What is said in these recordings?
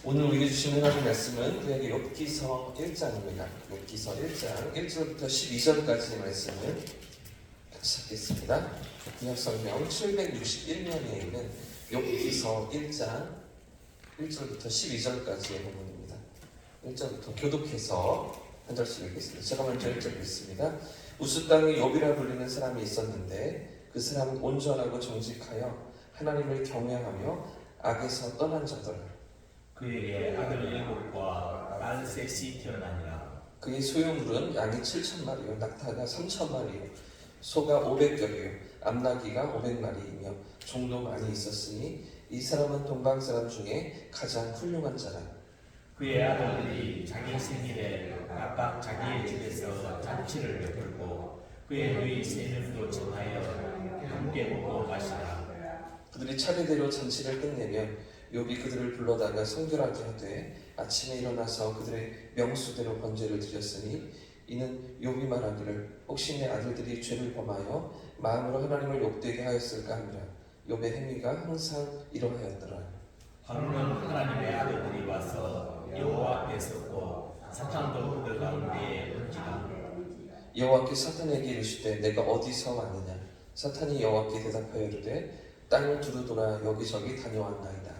오늘 우리에게 주신 하나님 말씀은 구약의 욥기서 1장입니다. 욥기서 1장 1절부터 12절까지의 말씀을 같이 찾겠습니다. 구약성경 761면에 있는 욥기서 1장 1절부터 12절까지의 부분입니다. 1절부터 교독해서 한 절씩 읽겠습니다. 제가 먼저 1절 읽습니다. 우스 땅에 욥이라 불리는 사람이 있었는데 그 사람은 온전하고 정직하여 하나님을 경외하며 악에서 떠난 자더라. 그에게 아들 7과 딸 셋이 태어나니라. 그의 소유물은 양이 7,000마리요 낙타가 3,000마리요 소가 500겹이요 암나귀가 500마리이며 종도 많이 있었으니 이 사람은 동방 사람 중에 가장 훌륭한 자라. 그의 아들들이 자기 생일에 각각 자기의 집에서 잔치를 베풀고 그의 누이 세 명도 전하여 함께 먹고 마시라. 그들이 차례대로 잔치를 끝내면 욥이 그들을 불러다가 성결하게 하되 아침에 일어나서 그들의 명수대로 번제를 드렸으니 이는 욥이 말하기를 혹시 내 아들들이 죄를 범하여 마음으로 하나님을 욕되게 하였을까 하니라. 욥의 행위가 항상 이러하였더라. 하루는 하나님의 아들들이 와서 여호와 앞에 섰고 사탄도 그들 가운데에 던지라. 여호와께 사탄에게 이르시되 내가 어디서 왔느냐. 사탄이 여호와께 대답하여 이르되 땅을 두루돌아 여기저기 다녀왔나이다.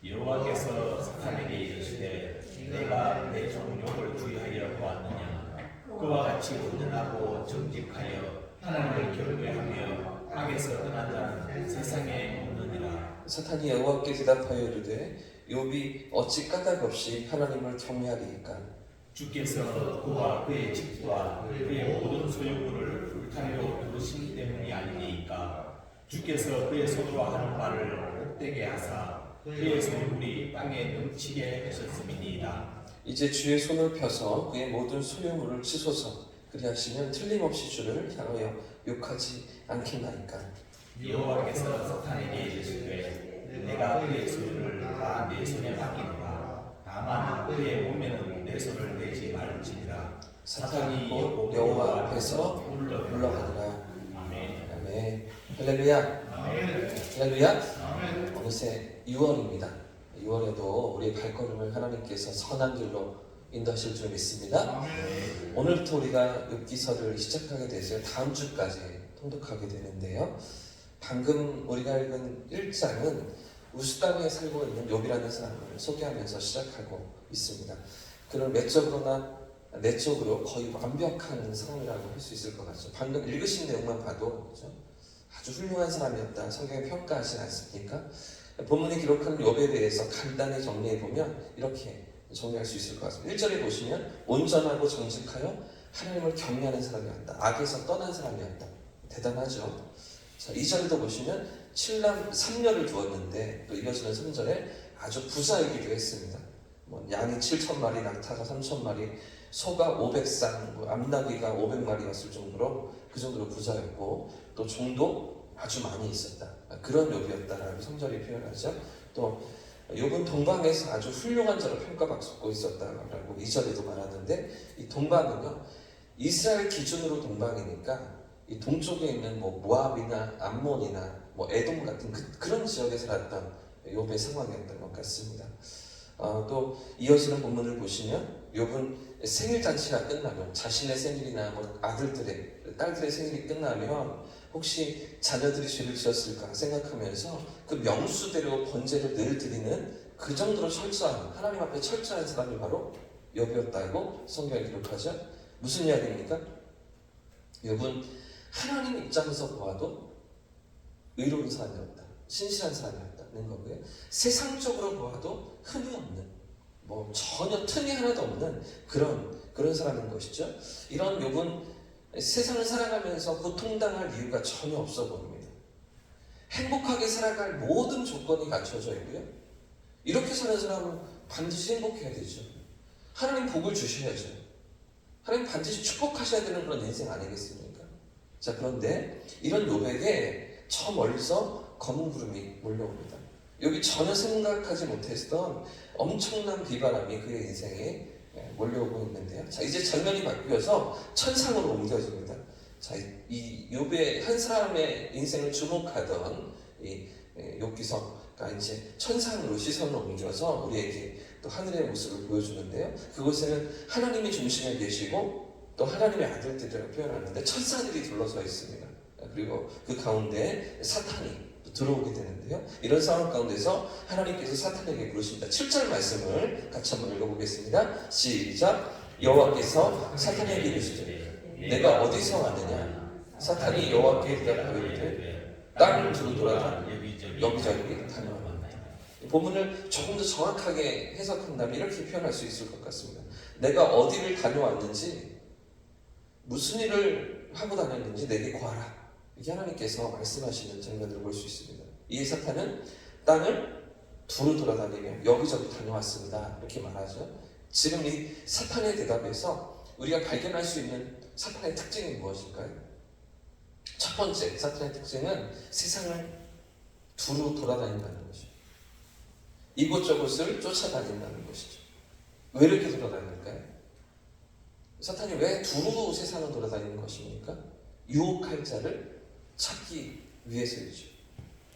여호와께서 사탄에게 이르시되 내가 내 종 욥을 주의하여 보았느냐. 그와 같이 온전하고 정직하여 하나님을 경외하며 악에서 떠난 자는 세상에 없느니라. 사탄이 여호와께 대답하여 이르되 욥이 어찌 까닭 없이 하나님을 경외하리이까. 주께서 그와 그의 집과 그의 모든 소유물을 불타리로 두르신 때문이 아니니까. 주께서 그의 손으로 하는 바를 못되게 하사 그의 소유물이 땅에 넘치게 하셨음이니이다. 이제 주의 손을 펴서 그의 모든 소유물을 치소서. 그리하시면 틀림없이 주를 향하여 욕하지 않겠나이까. 여호와께서 사탄에게 이르시되 내가 그의 소유를 다 내 손에 맡기노라. 다만 그의 몸에는 내 손을 대지 말지니라. 사탄이 곧 여호와 앞에서 물러가니라. 아멘. 아멘. 할렐루야. 아멘. 할렐루야. 어느새 6월입니다. 6월에도 우리의 발걸음을 하나님께서 선한 길로 인도하실 줄 믿습니다. 오늘부터 우리가 욥기서를 시작하게 되서 다음 주까지 통독하게 되는데요. 방금 우리가 읽은 1장은 우스 땅에 살고 있는 욥이라는 사람을 소개하면서 시작하고 있습니다. 그는 외적으로나 내적으로 거의 완벽한 사람이라고 할 수 있을 것 같죠. 방금 읽으신 내용만 봐도 그렇죠? 아주 훌륭한 사람이었다. 성경에 평가하지 않습니까? 본문이 기록하는 욥에 대해서 간단히 정리해보면 이렇게 정리할 수 있을 것 같습니다. 1절에 보시면 온전하고 정직하여 하나님을 경외하는 사람이었다. 악에서 떠난 사람이었다. 대단하죠. 자, 2절에도 보시면 7남 3녀를 두었는데 또 이어지는 3절에 아주 부자이기도 했습니다. 양이 7,000마리, 낙타가 3,000마리, 소가 500쌍, 암나귀가 500마리였을 정도로 그 정도로 부자였고 또 종도 아주 많이 있었다. 그런 욥이었다라고 성절이 표현하죠. 또 욥은 동방에서 아주 훌륭한 자로 평가받고 있었다라고 2절에도 말하는데 이 동방은요 이스라엘 기준으로 동방이니까 이 동쪽에 있는 모압이나 암몬이나 에돔 같은 그런 지역에 살았던 욥의 상황이었던 것 같습니다. 또 이어지는 본문을 보시면 욥은 생일 잔치가 끝나면 자신의 생일이나 아들들의 딸들의 생일이 끝나면 혹시 자녀들이 죄를 지었을까 생각하면서 그 명수대로 번제를 늘 드리는 그 정도로 철저한 하나님 앞에 철저한 사람이 바로 욥이었다고 성경에 기록하죠. 무슨 이야기입니까? 욥은 하나님 입장에서 보아도 의로운 사람이었다. 신실한 사람이었다는 거고요. 세상적으로 보아도 흠이 없는 전혀 틈이 하나도 없는 그런 사람인 것이죠. 이런 욥은 세상을 살아가면서 고통당할 이유가 전혀 없어 보입니다. 행복하게 살아갈 모든 조건이 갖춰져 있고요. 이렇게 사는 사람은 반드시 행복해야 되죠. 하나님 복을 주셔야죠. 하나님 반드시 축복하셔야 되는 그런 인생 아니겠습니까? 자, 그런데 이런 욥에게 저 멀리서 검은 구름이 몰려옵니다. 욥이 전혀 생각하지 못했던 엄청난 비바람이 그의 인생에 몰려오고 있는데요. 자, 이제 장면이 바뀌어서 천상으로 옮겨집니다. 자, 이 욥의 한 사람의 인생을 주목하던 이 욥기서가 그러니까 이제 천상으로 시선을 옮겨서 우리에게 또 하늘의 모습을 보여주는데요. 그곳에는 하나님이 중심에 계시고 또 하나님의 아들들이라고 표현하는데 천사들이 둘러서 있습니다. 그리고 그 가운데 사탄이 들어오게 되는데요. 이런 상황 가운데서 하나님께서 사탄에게 부르십니다. 7절 말씀을 같이 한번 읽어보겠습니다. 시작. 여호와께서 사탄에게 이르시되 내가 어디서 왔느냐? 사탄이 여호와께 대답하기를 땅을 두루 돌아다니 여기저기 다녀왔다. 본문을 조금 더 정확하게 해석한다면 이렇게 표현할 수 있을 것 같습니다. 내가 어디를 다녀왔는지 무슨 일을 하고 다녔는지 내게 구하라. 이게 하나님께서 말씀하시는 장면들을 볼 수 있습니다. 이 사탄은 땅을 두루 돌아다니며 여기저기 다녀왔습니다. 이렇게 말하죠. 지금 이 사탄의 대답에서 우리가 발견할 수 있는 사탄의 특징이 무엇일까요? 첫 번째 사탄의 특징은 세상을 두루 돌아다닌다는 것이죠. 이곳저곳을 쫓아다닌다는 것이죠. 왜 이렇게 돌아다닐까요? 사탄이 왜 두루 세상을 돌아다니는 것입니까? 유혹할 자를 찾기 위해서이죠.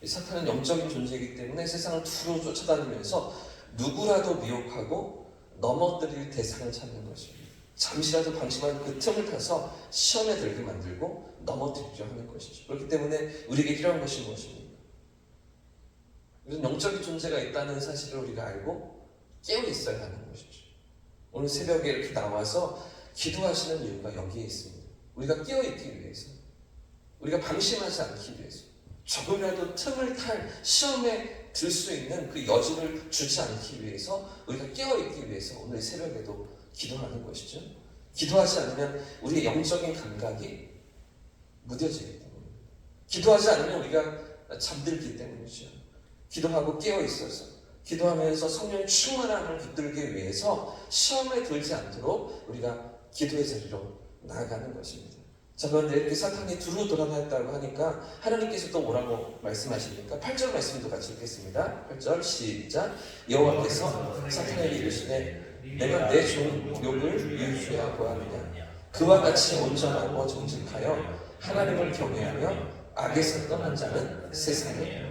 사탄은 영적인 존재이기 때문에 세상을 두루 쫓아다니면서 누구라도 미혹하고 넘어뜨릴 대상을 찾는 것입니다. 잠시라도 방심한 그 틈을 타서 시험에 들게 만들고 넘어뜨리려 하는 것이죠. 그렇기 때문에 우리에게 필요한 것이 무엇입니까? 이런 영적인 존재가 있다는 사실을 우리가 알고 깨어 있어야 하는 것이죠. 오늘 새벽에 이렇게 나와서 기도하시는 이유가 여기에 있습니다. 우리가 깨어 있기 위해서, 우리가 방심하지 않기 위해서, 조금이라도 틈을 탈 시험에 들 수 있는 그 여지를 주지 않기 위해서, 우리가 깨어 있기 위해서 오늘 새벽에도 기도하는 것이죠. 기도하지 않으면 우리의 영적인 감각이 무뎌지기 때문입니다. 기도하지 않으면 우리가 잠들기 때문이죠. 기도하고 깨어 있어서 기도하면서 성령의 충만함을 붙들기 위해서 시험에 들지 않도록 우리가 기도의 자리로 나아가는 것입니다. 자, 그런데 이렇게 사탄이 두루 돌아다녔다고 하니까 하나님께서 또 뭐라고 말씀하십니까? 8절 말씀도 같이 읽겠습니다. 8절 시작. 여호와께서 사탄에게 이르시되 내가 내 종 욥을 유익하고 하느냐? 그와 같이 온전하고 정직하여 하나님을 경외하며 악에서 떠난 자는 세상에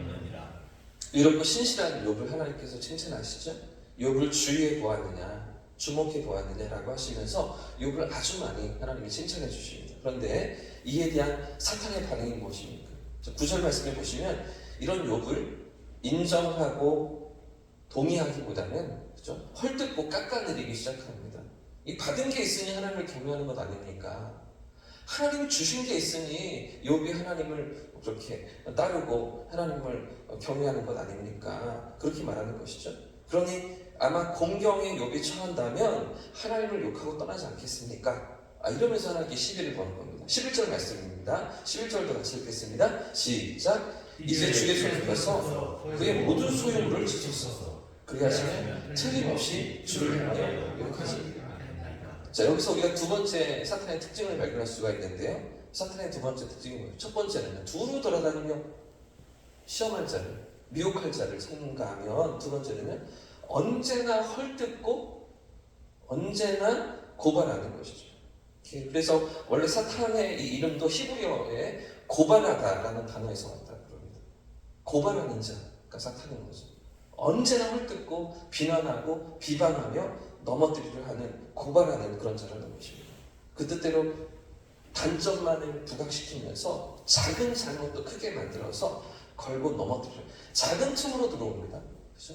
이렇고 신실한 욥을 하나님께서 칭찬하시죠. 욥을 주의해 보았느냐, 주목해 보았느냐라고 하시면서 욥을 아주 많이 하나님이 칭찬해 주십니다. 그런데 이에 대한 사탄의 반응이 무엇입니까? 9절 말씀을 보시면 이런 욥을 인정하고 동의하기보다는 그렇죠? 헐뜯고 깎아내리기 시작합니다. 이 받은 게 있으니 하나님을 경외하는 것 아닙니까? 하나님이 주신 게 있으니 욥이 하나님을 그렇게 따르고 하나님을 경외하는 것 아닙니까? 그렇게 말하는 것이죠. 그러니 아마 공경에 욥이 처한다면 하나님을 욕하고 떠나지 않겠습니까? 이러면서 하나님께 시비를 거는 겁니다. 11절 말씀입니다. 11절도 같이 읽겠습니다. 시작. 이제 주의 손을 펴서 그의 모든 소유물을 지켰어. 그리하시면 틀림없이 주를 향하여 욕하지. 자, 여기서 우리가 두 번째 사탄의 특징을 발견할 수가 있는데요. 사탄의 두 번째 특징이 뭐예요? 첫 번째는 두루 돌아다니며 시험할 자를, 미혹할 자를 찾는가 하면 두 번째는 언제나 헐뜯고 언제나 고발하는 것이죠. 그래서 원래 사탄의 이 이름도 히브리어에 고발하다라는 단어에서 왔다고 합니다. 고발하는 자가 사탄인 거죠. 언제나 헐뜯고 비난하고 비방하며 넘어뜨리려 하는 고발하는 그런 자라는 것입니다. 그 뜻대로 단점만을 부각시키면서 작은 잘못도 크게 만들어서 걸고 넘어뜨려 작은 틈으로 들어옵니다. 그렇죠?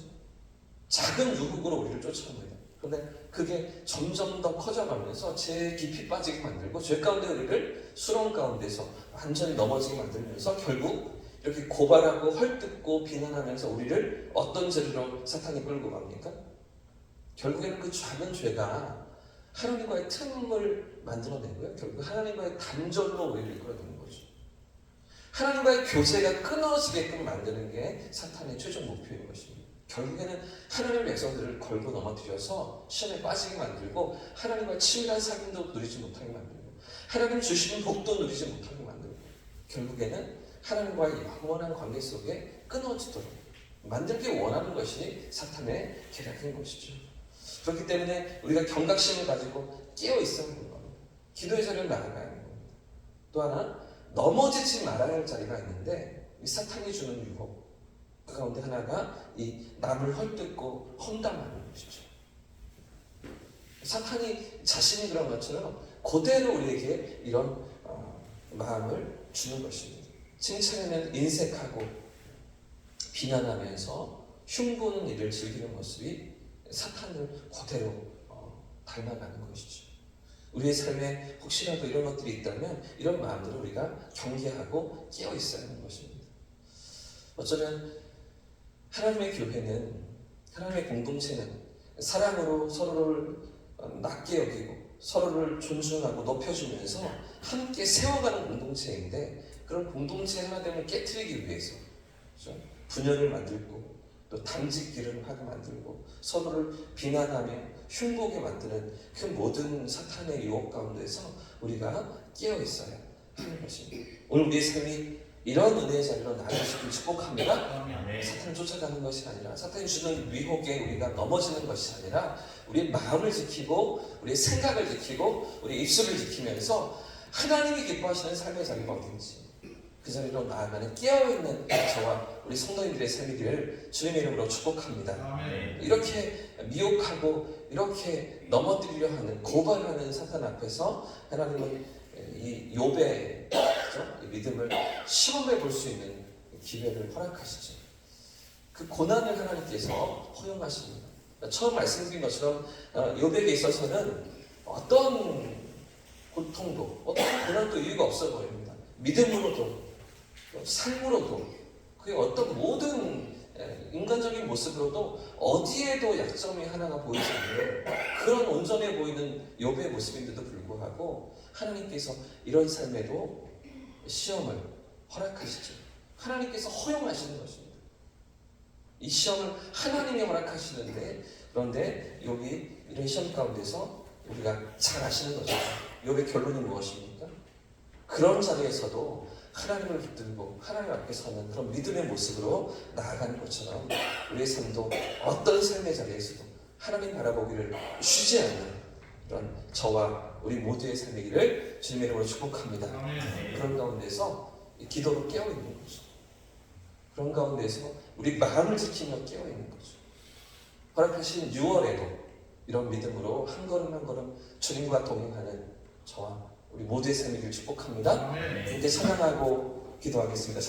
작은 유혹으로 우리를 쫓아옵니다. 그런데 그게 점점 더 커져가면서 죄에 깊이 빠지게 만들고 죄 가운데 우리를 수렁 가운데서 완전히 넘어지게 만들면서 결국 이렇게 고발하고 헐뜯고 비난하면서 우리를 어떤 죄로 사탄이 끌고 갑니까? 결국에는 그 작은 죄가 하나님과의 틈을 만들어내고요. 결국 하나님과의 단절로 우리를 이끌어내는 거죠. 하나님과의 교제가 끊어지게끔 만드는 게 사탄의 최종 목표인 것입니다. 결국에는 하나님의 백성들을 걸고 넘어뜨려서 시험에 빠지게 만들고 하나님과의 친밀한 사귐도 누리지 못하게 만들고 하나님 주시는 복도 누리지 못하게 만들고 결국에는 하나님과의 영원한 관계 속에 끊어지도록 만들기 원하는 것이 사탄의 계략인 것이죠. 그렇기 때문에 우리가 경각심을 가지고 깨어 있어야 하는 겁니다. 기도의 자리를 나아가야 하는 겁니다. 또 하나 넘어지지 말아야 할 자리가 있는데 이 사탄이 주는 유혹 가운데 하나가 이 남을 헐뜯고 험담하는 것이죠. 사탄이 자신이 그런 것처럼 그대로 우리에게 이런 마음을 주는 것입니다. 칭찬에는 인색하고 비난하면서 흉보는 일을 즐기는 모습이 사탄을 그대로 닮아가는 것이죠. 우리의 삶에 혹시라도 이런 것들이 있다면 이런 마음들을 우리가 경계하고 깨어 있어야 하는 것입니다. 어쩌면 하나님의 교회는, 하나님의 공동체는 사랑으로 서로를 낮게 여기고 서로를 존중하고 높여주면서 함께 세워가는 공동체인데, 그런 공동체 하나됨을 깨트리기 위해서 그렇죠? 분열을 만들고 또 당직기를 하게 만들고 서로를 비난하며 흉보게 만드는 그 모든 사탄의 유혹 가운데서 우리가 깨어 있어야 하는 것입니다. 오늘 우리의 삶이 이런 은혜의 자리로 나아가시길 축복합니다. 사탄을 쫓아가는 것이 아니라, 사탄이 주는 위혹에 우리가 넘어지는 것이 아니라, 우리의 마음을 지키고 우리의 생각을 지키고 우리의 입술을 지키면서 하나님이 기뻐하시는 삶의 자리가 어딘지 그 자리로 나아가는 깨어있는 저와 우리 성도님들의 삶이기를 주님의 이름으로 축복합니다. 이렇게 미혹하고 이렇게 넘어뜨리려 하는, 고발하는 사탄 앞에서 하나님은 이 욥의 이 믿음을 시험해 볼 수 있는 기회를 허락하시죠. 그 고난을 하나님께서 허용하십니다. 처음 말씀드린 것처럼 욥에게 있어서는 어떤 고통도, 어떤 고난도 이유가 없어 보입니다. 믿음으로도 삶으로도, 그의 어떤 모든 인간적인 모습으로도 어디에도 약점이 하나가 보이지 않는 그런 온전해 보이는 욥의 모습인데도 불구하고 하나님께서 이런 삶에도 시험을 허락하시죠. 하나님께서 허용하시는 것입니다. 이 시험을 하나님이 허락하시는데, 그런데 욥이 이런 시험 가운데서 우리가 잘 아시는 거죠. 욥의 결론이 무엇입니까? 그런 자리에서도 하나님을 붙들고 하나님 앞에 서는 그런 믿음의 모습으로 나아가는 것처럼 우리의 삶도 어떤 삶의 자리에서도 하나님 바라보기를 쉬지 않는 그런 저와 우리 모두의 삶이기를 주님의 이름으로 축복합니다. 그런 가운데서 기도로 깨어있는 거죠. 그런 가운데서 우리 마음을 지키며 깨어있는 거죠. 허락하신 6월에도 이런 믿음으로 한 걸음 한 걸음 주님과 동행하는 저와 우리 모두의 삶이기를 축복합니다. 함께 찬양하고 기도하겠습니다.